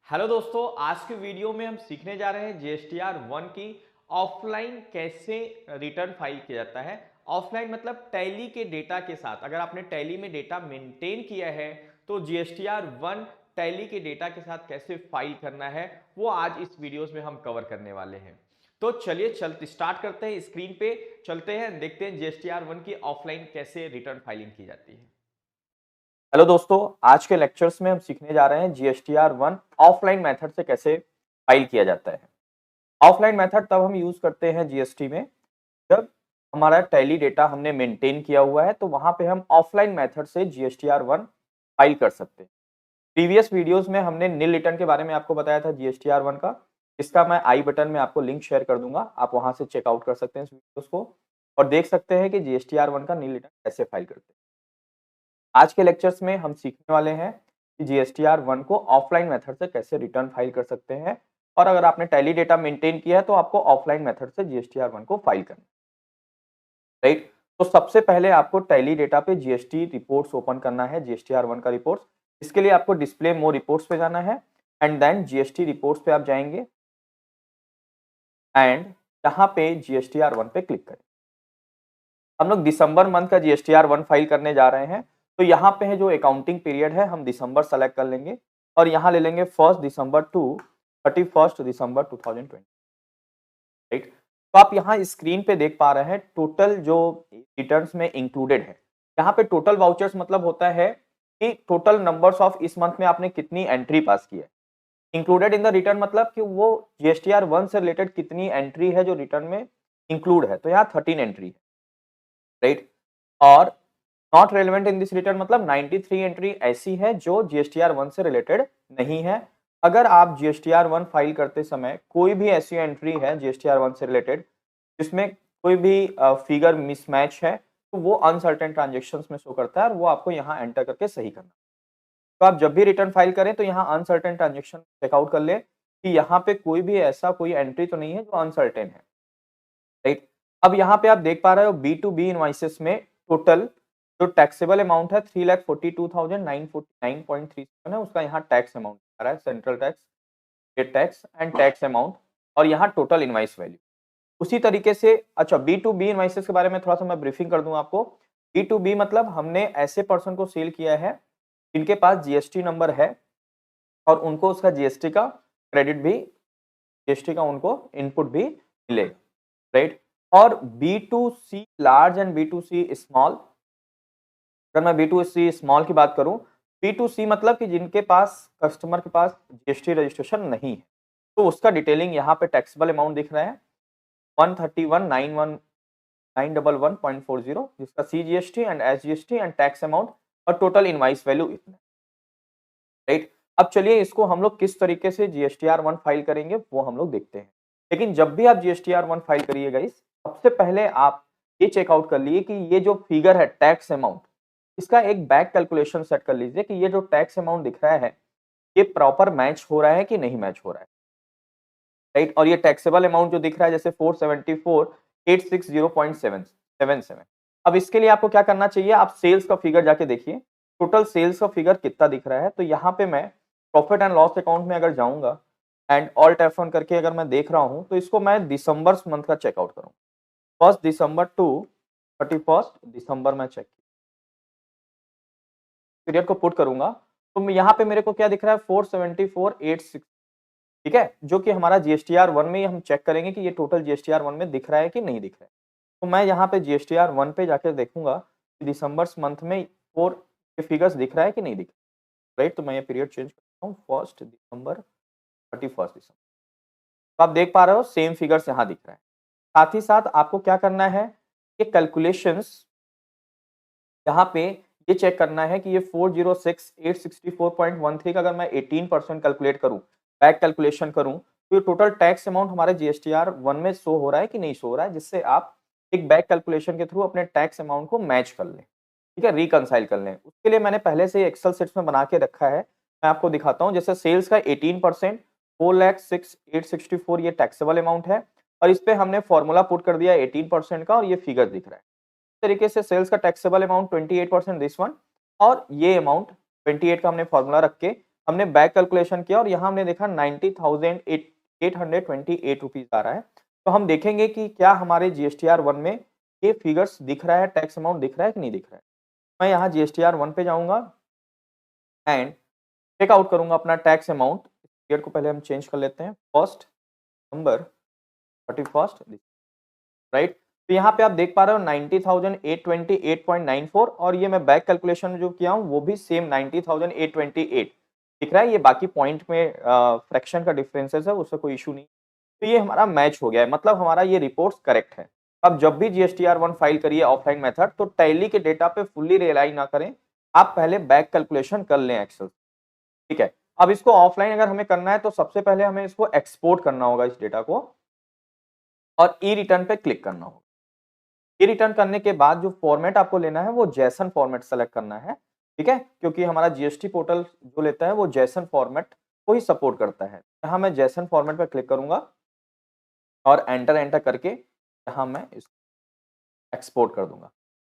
Hello दोस्तों, आज के वीडियो में हम सीखने जा रहे हैं जीएसटीआर 1 की ऑफलाइन कैसे रिटर्न फाइल किया जाता है। ऑफलाइन मतलब टैली के डेटा के साथ। अगर आपने टैली में डेटा मेंटेन किया है तो जीएसटीआर 1 टैली के डेटा के साथ कैसे फाइल करना है वो आज इस वीडियोस में हम कवर करने वाले हैं। तो चलिए स्टार्ट करते हैं। स्क्रीन पे चलते हैं, देखते हैं जीएसटीआर 1 की ऑफलाइन कैसे रिटर्न फाइलिंग की जाती है। हेलो दोस्तों, आज के लेक्चर्स में हम सीखने जा रहे हैं जीएसटीआर 1 ऑफलाइन मेथड से कैसे फाइल किया जाता है। ऑफलाइन मेथड तब हम यूज करते हैं जीएसटी में जब हमारा टैली डेटा हमने मेंटेन किया हुआ है, तो वहां पे हम ऑफलाइन मेथड से जीएसटीआर 1 फाइल कर सकते हैं। प्रीवियस वीडियोस में हमने नील रिटर्न के बारे में आपको बताया था जीएसटीआर 1 का। इसका मैं आई बटन में आपको लिंक शेयर कर दूंगा, आप वहां से चेकआउट कर सकते हैं इस वीडियोस को और देख सकते हैं कि जीएसटीआर 1 का नील रिटर्न कैसे फाइल करते हैं। आज के लेक्चर्स में हम सीखने वाले हैं कि जीएसटीआर 1 को ऑफलाइन मेथड से कैसे रिटर्न फाइल कर सकते हैं, और अगर आपने टैली डेटा मेंटेन किया है तो आपको ऑफलाइन मेथड से जीएसटीआर 1 को फाइल करना है, राइट। तो सबसे पहले आपको टैली डेटा पे जीएसटी रिपोर्ट्स ओपन करना है, जीएसटीआर 1 का रिपोर्ट्स। इसके लिए आपको डिस्प्ले मोर रिपोर्ट्स पे जाना है एंड देन जीएसटी रिपोर्ट्स पे आप जाएंगे एंड यहाँ पे जीएसटीआर 1 पे क्लिक करें। हम लोग दिसंबर मंथ का जीएसटीआर 1 फाइल करने जा रहे हैं, तो यहाँ पे है जो अकाउंटिंग पीरियड है हम दिसंबर सेलेक्ट कर लेंगे और यहाँ ले लेंगे 1 दिसंबर टू 31 दिसंबर 2020, राइट। तो आप यहाँ स्क्रीन पे देख पा रहे हैं टोटल जो रिटर्न्स में इंक्लूडेड है। यहाँ पे टोटल वाउचर्स मतलब होता है कि टोटल नंबर्स ऑफ इस मंथ में आपने कितनी एंट्री पास की है। इंक्लूडेड इन द रिटर्न मतलब कि वो जीएसटीआर 1 से रिलेटेड कितनी एंट्री है जो रिटर्न में इंक्लूड है, तो यहाँ 13 एंट्री है, राइट। और not relevant in this return मतलब 93 एंट्री ऐसी है जो जीएसटीआर 1 से रिलेटेड नहीं है। अगर आप जीएसटीआर 1 फाइल करते समय कोई भी ऐसी एंट्री है जीएसटीआर 1 से रिलेटेड जिसमें कोई भी फिगर मिसमैच है, तो वो अनसर्टेन ट्रांजेक्शंस में शो करता है और वो आपको यहाँ एंटर करके सही करना। तो आप जब भी रिटर्न फाइल करें तो यहाँ अनसर्टेन ट्रांजेक्शन चेकआउट कर लें कि यहाँ पे कोई भी ऐसा कोई एंट्री तो नहीं है जो अनसर्टेन है, राइट। अब यहाँ पे आप देख पा रहे हो B2B इनवॉइसेस में टोटल जो टैक्सेबल अमाउंट है 3,42,949.37 है, उसका यहाँ टैक्स अमाउंट आ रहा है, central tax, state tax and tax amount, और यहाँ टोटल इनवॉइस वैल्यू। उसी तरीके से अच्छा B2B इनवॉइसेस के बारे में थोड़ा सा मैं ब्रीफिंग कर दूं आपको। B2B मतलब हमने ऐसे पर्सन को सेल किया है जिनके पास जीएसटी नंबर है और उनको उसका जीएसटी का क्रेडिट भी, जीएसटी का उनको इनपुट भी मिलेगा, राइट। और B2C large and B2C small, अगर मैं B2C स्मॉल की बात करूं, B2C मतलब कि जिनके पास कस्टमर के पास जीएसटी रजिस्ट्रेशन नहीं है, तो उसका डिटेलिंग यहाँ पे टैक्सेबल अमाउंट दिख रहा है 131,911.40, जिसका CGST and SGST and tax amount और टोटल इनवॉइस वैल्यू इतना, राइट। अब चलिए इसको हम लोग किस तरीके से जीएसटीआर 1 फाइल करेंगे वो हम लोग देखते हैं। लेकिन जब भी आप जीएसटीआर 1 फाइल करिएगा इस सबसे पहले आप ये चेकआउट कर लिए कि ये जो फिगर है टैक्स अमाउंट, इसका एक बैक कैलकुलेशन सेट कर लीजिए कि ये जो टैक्स अमाउंट दिख रहा है ये प्रॉपर मैच हो रहा है कि नहीं मैच हो रहा है, राइट। और ये टैक्सेबल अमाउंट जो दिख रहा है जैसे 474,860.77। अब इसके लिए आपको क्या करना चाहिए, आप सेल्स का फिगर जाके देखिए टोटल सेल्स का फिगर कितना दिख रहा है। तो यहाँ पे मैं प्रॉफिट एंड लॉस अकाउंट में अगर जाऊंगा एंड ऑल्ट F1 करके अगर मैं देख रहा हूँ तो इसको मैं दिसंबर मंथ का चेकआउट करूँ, 1 दिसंबर टू 31 दिसंबर में चेक पीरियड को पुट करूंगा, तो यहाँ पे मेरे को क्या दिख रहा है 474,860, ठीक है, जो कि हमारा जीएसटीआर 1 में हम चेक करेंगे कि ये टोटल जीएसटीआर 1 में दिख रहा है कि नहीं दिख रहा है। तो मैं यहाँ पे जीएसटीआर 1 पे जाकर देखूंगा कि दिसंबर मंथ में 4 के फिगर्स दिख रहा है कि नहीं दिख रहा, राइट। तो मैं ये पीरियड चेंज करता हूँ 1 दिसंबर 31 दिसंबर, तो आप देख पा रहे हो सेम फिगर्स यहाँ दिख रहा है। साथ ही साथ आपको क्या करना है, ये कैलकुलेशंस यहाँ पे ये चेक करना है कि ये 406,864.13 का अगर मैं 18% कैलकुलेट करूं, बैक कैलकुलेशन करूं, तो ये टोटल टैक्स अमाउंट हमारे जीएसटीआर 1 में शो हो रहा है कि नहीं शो हो रहा है, जिससे आप एक बैक कैलकुलेशन के थ्रू अपने टैक्स अमाउंट को मैच कर लें, ठीक है, रिकंसाइल कर लें। उसके लिए मैंने पहले से एक्सेल शीट्स में बना के रखा है, मैं आपको दिखाता हूँ। जैसे सेल्स का 18% 4,06,864 ये टैक्सेबल अमाउंट है और इस पे हमने फॉर्मूला पुट कर दिया 18% का और ये फिगर दिख रहा है। तरीके से सेल्स का टैक्सेबल अमाउंट 28% दिस वन, और ये अमाउंट 28 का हमने फॉर्मूला रख के हमने बैक कैलकुलेशन किया और यहाँ हमने देखा 90,828 रुपीज आ रहा है। तो हम देखेंगे कि क्या हमारे GSTR 1 में ये फिगर्स दिख रहा है, टैक्स अमाउंट दिख रहा है कि नहीं दिख रहा है। मैं यहाँ GSTR 1 पे जाऊंगा एंड चेक आउट करूंगा अपना टैक्स अमाउंट। ईयर को पहले हम चेंज कर लेते हैं, 1 नवंबर 31 राइट। तो यहाँ पे आप देख पा रहे हो 90,828.94 और ये मैं बैक कैलकुलेशन जो किया हूँ वो भी सेम 90,828 दिख रहा है। ये बाकी पॉइंट में फ्रैक्शन का डिफरेंसेस है, उससे कोई इशू नहीं। तो ये हमारा मैच हो गया है, मतलब हमारा ये रिपोर्ट्स करेक्ट है। अब जब भी GSTR 1 फाइल करिए ऑफलाइन मेथड तो टैली के डेटा पे फुल्ली रिलाई ना करें, आप पहले बैक कैलकुलेशन कर लें एक्सेल, ठीक है। अब इसको ऑफलाइन अगर हमें करना है तो सबसे पहले हमें इसको एक्सपोर्ट करना होगा इस डेटा को और ई रिटर्न पे क्लिक करना होगा। ई रिटर्न करने के बाद जो फॉर्मेट आपको लेना है वो जैसन फॉर्मेट सेलेक्ट करना है, ठीक है, क्योंकि हमारा जीएसटी पोर्टल जो लेता है वो जैसन फॉर्मेट को ही सपोर्ट करता है। यहाँ मैं जैसन फॉर्मेट पर क्लिक करूंगा और एंटर एंटर करके यहाँ मैं इसको एक्सपोर्ट कर दूंगा,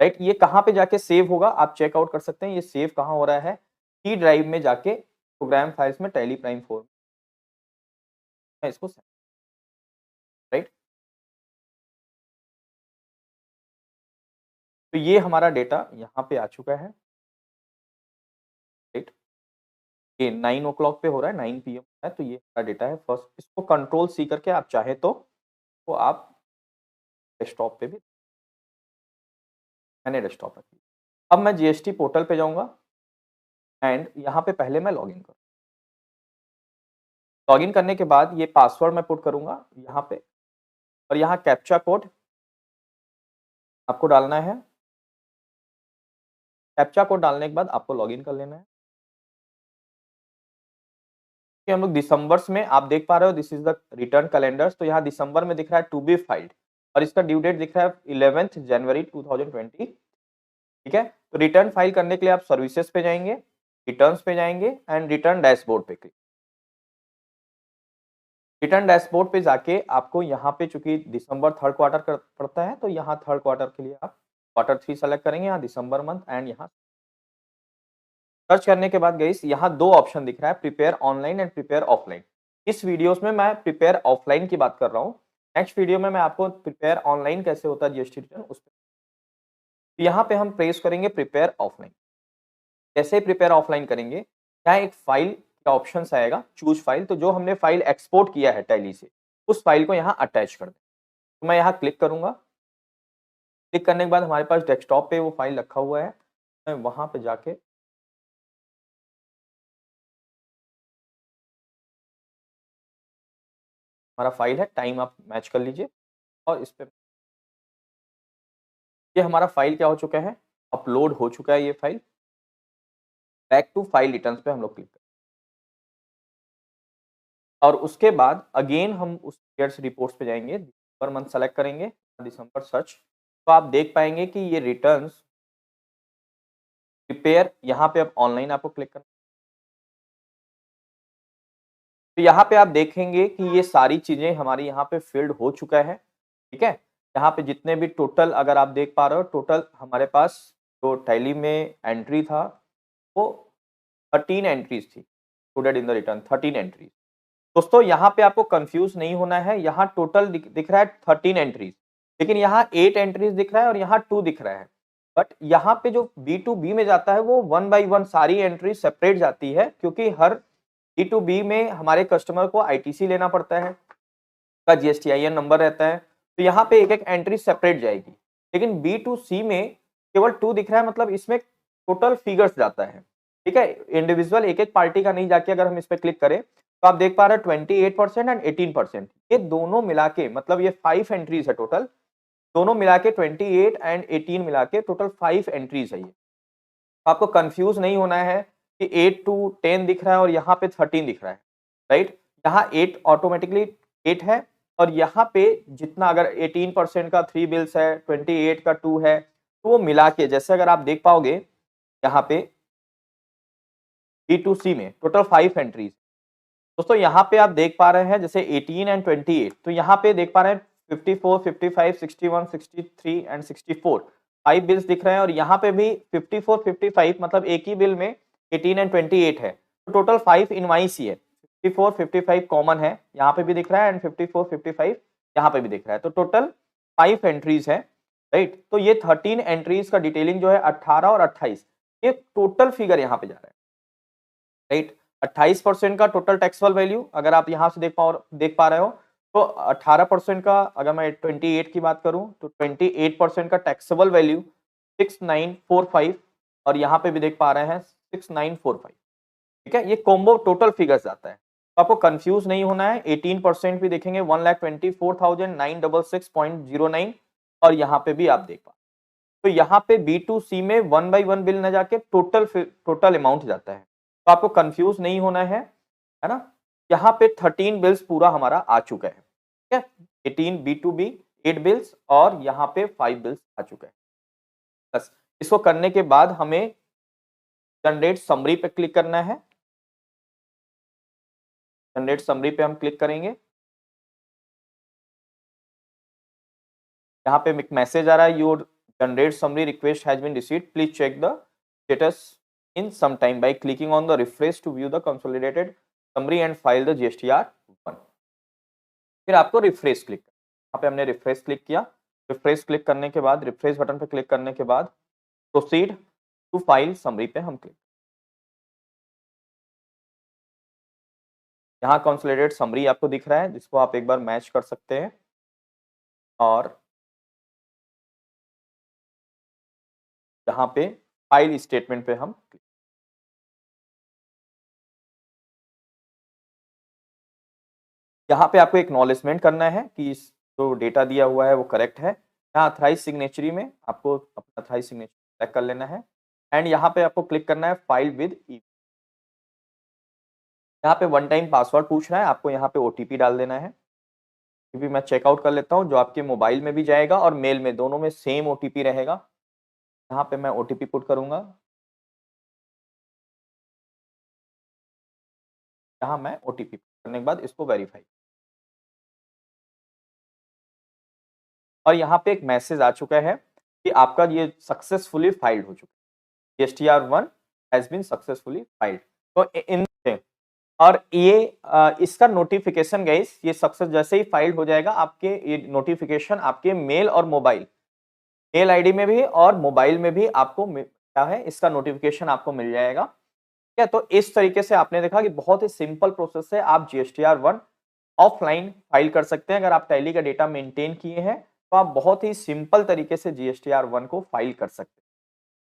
राइट। ये कहाँ पे जाके सेव होगा आप चेकआउट कर सकते हैं। ये सेव कहाँ हो रहा है, सी ड्राइव में जाके प्रोग्राम फाइल्स में टैली प्राइम 4 मैं इसको, राइट। तो ये हमारा डेटा यहाँ पे आ चुका है, राइट। ये 9 ओ क्लॉक पे हो रहा है, 9 PM है, तो ये हमारा डेटा है फर्स्ट। इसको कंट्रोल C करके आप चाहे तो आप डेस्कटॉप पे भी, मैंने डेस्कटॉप रखी। अब मैं जीएसटी पोर्टल पे जाऊंगा एंड यहाँ पे पहले मैं लॉगिन करूँ। लॉगिन करने के बाद ये पासवर्ड मैं पुट करूंगा यहाँ पे और यहाँ कैप्चा कोड आपको डालना है। कैप्चा कोड डालने के बाद आपको लॉगिन कर लेना है। कि हम लोग दिसंबर में, आप देख पा रहे हो this is the return calendars, तो यहाँ दिसंबर में दिख रहा है टू बी फाइल्ड और इसका ड्यू डेट दिख रहा है 11 जनवरी 2020, ठीक है। तो रिटर्न फाइल करने के लिए आप सर्विसेज पे जाएंगे, रिटर्न्स पे जाएंगे एंड रिटर्न डैशबोर्ड पे क्लिक। रिटर्न डैशबोर्ड पे जाके आपको यहाँ पे चूंकि दिसंबर थर्ड क्वार्टर पड़ता है तो यहाँ थर्ड क्वार्टर के लिए आप Q3 सेलेक्ट करेंगे, यहाँ दिसंबर मंथ एंड यहाँ सर्च करने के बाद गाइस यहाँ दो ऑप्शन दिख रहा है, prepare online and prepare offline. इस वीडियोस में मैं प्रिपेयर ऑफलाइन की बात कर रहा हूँ। नेक्स्ट वीडियो में मैं आपको प्रिपेयर ऑनलाइन कैसे होता है जीएसटी रिटर्न उस पर। यहाँ पे हम प्रेस करेंगे प्रिपेयर ऑफलाइन। जैसे ही प्रिपेयर ऑफलाइन करेंगे यहाँ एक फाइल का ऑप्शन आएगा, चूज फाइल। तो जो हमने फाइल एक्सपोर्ट किया है टैली से उस फाइल को यहाँ अटैच कर दें। तो मैं यहाँ क्लिक करूंगा। क्लिक करने के बाद हमारे पास डेस्कटॉप पे वो फाइल रखा हुआ है, मैं वहां पे जाके हमारा फाइल है, टाइम आप मैच कर लीजिए और इस पे ये हमारा फाइल क्या हो चुका है, अपलोड हो चुका है ये file. Back to file returns पे हम लोग क्लिक करें और उसके बाद अगेन हम उस ईयर्स रिपोर्ट्स पे जाएंगे, दिसंबर मंथ सेलेक्ट करेंगे, दिसंबर सर्च। तो आप देख पाएंगे कि ये रिटर्न्स प्रिपेयर, यहाँ पे अब ऑनलाइन आपको क्लिक करना। तो यहाँ पे आप देखेंगे कि ये सारी चीजें हमारी यहाँ पे फिल्ड हो चुका है, ठीक है। यहाँ पे जितने भी टोटल अगर आप देख पा रहे हो, टोटल हमारे पास जो टैली में एंट्री था वो 13 एंट्रीज थी, included in the return 13 entries. दोस्तों यहाँ पे आपको कंफ्यूज नहीं होना है, यहाँ टोटल दिख रहा है 13 एंट्रीज, लेकिन यहाँ 8 एंट्रीज दिख रहा है और यहाँ 2 दिख रहा है। बट यहाँ पे जो B2B में जाता है वो 1 बाई 1 सारी एंट्री सेपरेट जाती है, क्योंकि हर B2B में हमारे कस्टमर को ITC लेना पड़ता है, का GSTIN नंबर रहता है, तो यहाँ पे एक एक एंट्री सेपरेट जाएगी। लेकिन B2C में केवल 2 दिख रहा है, मतलब इसमें टोटल फिगर्स जाता है, ठीक है। इंडिविजुअल एक एक पार्टी का नहीं जाके अगर हम इस पे क्लिक करें तो आप देख पा रहे हैं 28% एंड 18%, ये दोनों मिला के, मतलब ये 5 एंट्रीज है टोटल, दोनों मिला के 28 एंड 18 मिला के टोटल 5 एंट्रीज है ये। आपको कंफ्यूज नहीं होना है कि 8 to 10 दिख रहा है और यहाँ पे 13 दिख रहा है, राइट। यहाँ 8 ऑटोमेटिकली 8 है और यहाँ पे जितना अगर 18% का 3 बिल्स है, 28 का 2 है, तो वो मिला के, जैसे अगर आप देख पाओगे यहाँ पे B2C में टोटल 5 एंट्रीज। दोस्तों यहाँ पे आप देख पा रहे हैं जैसे 18 एंड 28, तो यहाँ पे देख पा रहे हैं 54, 55, 61, 63 एंड 64 5 बिल्स दिख रहे हैं और यहाँ पे भी 54, 55 मतलब एक ही बिल में 18 एंड 28 है। तो टोटल 5 इनवाइस ही है, 54 55 कॉमन है, यहाँ पे भी दिख रहा है एंड 54 55 यहाँ पे भी दिख रहा है, तो टोटल 5 एंट्रीज है, राइट। तो ये 13 एंट्रीज का डिटेलिंग जो है 18 और 28, ये टोटल फिगर यहाँ पे जा रहा है, राइट। 28% का टोटल टैक्सेबल वैल्यू अगर आप यहाँ से देख पा रहे हो, तो 18% का, अगर मैं 28 की बात करूं तो 28% का टैक्सेबल वैल्यू 6945, और यहाँ पे भी देख पा रहे हैं 6945, ठीक है। ये कॉम्बो टोटल फिगर्स आता है, तो आपको कंफ्यूज नहीं होना है। 18% भी देखेंगे 1,24,966.09, और यहाँ पे भी आप देख पा, तो यहाँ पे B2C में 1 बाई 1 बिल न जाके टोटल अमाउंट जाता है, तो आपको कंफ्यूज नहीं होना है ना। यहाँ पे 13 बिल्स पूरा हमारा आ चुका है, ठीक है। 18 B2B 8 बिल्स और यहाँ पे 5 बिल्स आ चुका है। बस इसको करने के बाद हमें जनरेट समरी पे क्लिक करना है। जनरेट समरी पे हम क्लिक करेंगे, यहाँ पे एक मैसेज आ रहा है, your generate summary request has been received, please check the status in some time by clicking on the refresh to view the consolidated summary and file the GSTR1। फिर आपको रिफ्रेश क्लिक करना, यहाँ पे हमने refresh click किया। Refresh click करने के बाद, रिफ्रेश बटन पे क्लिक करने के बाद प्रोसीड टू फाइल समरी पे हम क्लिक, यहाँ कंसोलिडेटेड समरी आपको दिख रहा है, जिसको आप एक बार मैच कर सकते हैं, और यहाँ पे फाइल स्टेटमेंट पे हम क्लिक, यहाँ पे आपको एक्नॉलेजमेंट करना है कि जो डेटा दिया हुआ है वो करेक्ट है। यहाँ अथराइज सिग्नेचरी में आपको अपना अथराइज सिग्नेचर सेलेक्ट कर लेना है, एंड यहाँ पे आपको क्लिक करना है फाइल विद ई। यहाँ पे वन टाइम पासवर्ड पूछ रहा है, आपको यहाँ पे OTP डाल देना है। क्योंकि मैं चेकआउट कर लेता हूँ, जो आपके मोबाइल में भी जाएगा और मेल में, दोनों में सेम OTP रहेगा। यहाँ पे मैं OTP पुट करूंगा, यहाँ मैं OTP करने के बाद इसको वेरीफाई, और यहाँ पे एक मैसेज आ चुका है कि आपका ये सक्सेसफुली फाइल्ड हो चुका है, GSTR1 has been successfully filed. तो इन और ये इसका नोटिफिकेशन गाइस, ये सक्सेस जैसे ही फाइल हो जाएगा, आपके ये नोटिफिकेशन आपके मेल और मोबाइल, मेल आईडी में भी और मोबाइल में भी आपको क्या है, इसका नोटिफिकेशन आपको मिल जाएगा, ठीक है। तो इस तरीके से आपने देखा कि बहुत ही सिंपल प्रोसेस है, आप GSTR1 ऑफलाइन फाइल कर सकते हैं। अगर आप टैली का डेटा मेंटेन किए हैं तो आप बहुत ही सिंपल तरीके से GSTR1 को फाइल कर सकते हैं।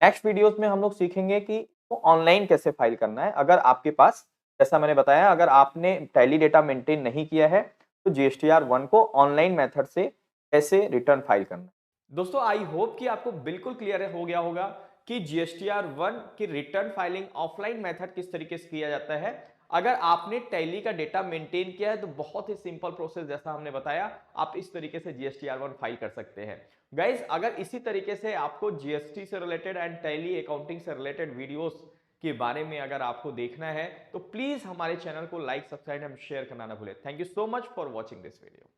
नेक्स्ट वीडियोस में हम लोग सीखेंगे कि वो ऑनलाइन कैसे फाइल करना है। अगर आपके पास, जैसा मैंने बताया, अगर आपने टैली डेटा मेंटेन नहीं किया है तो GSTR1 को ऑनलाइन मेथड से कैसे रिटर्न फाइल करना है। दोस्तों आई होप कि आपको बिल्कुल क्लियर हो गया होगा कि GSTR1 की रिटर्न फाइलिंग ऑफलाइन मेथड किस तरीके से किया जाता है। अगर आपने टैली का डेटा मेंटेन किया है तो बहुत ही सिंपल प्रोसेस, जैसा हमने बताया, आप इस तरीके से GSTR1 फाइल कर सकते हैं। गाइज, अगर इसी तरीके से आपको GST से रिलेटेड एंड टैली अकाउंटिंग से रिलेटेड वीडियोस के बारे में अगर आपको देखना है तो प्लीज हमारे चैनल को लाइक, सब्सक्राइब एंड शेयर करना ना भूलें। Thank you so much for watching this video.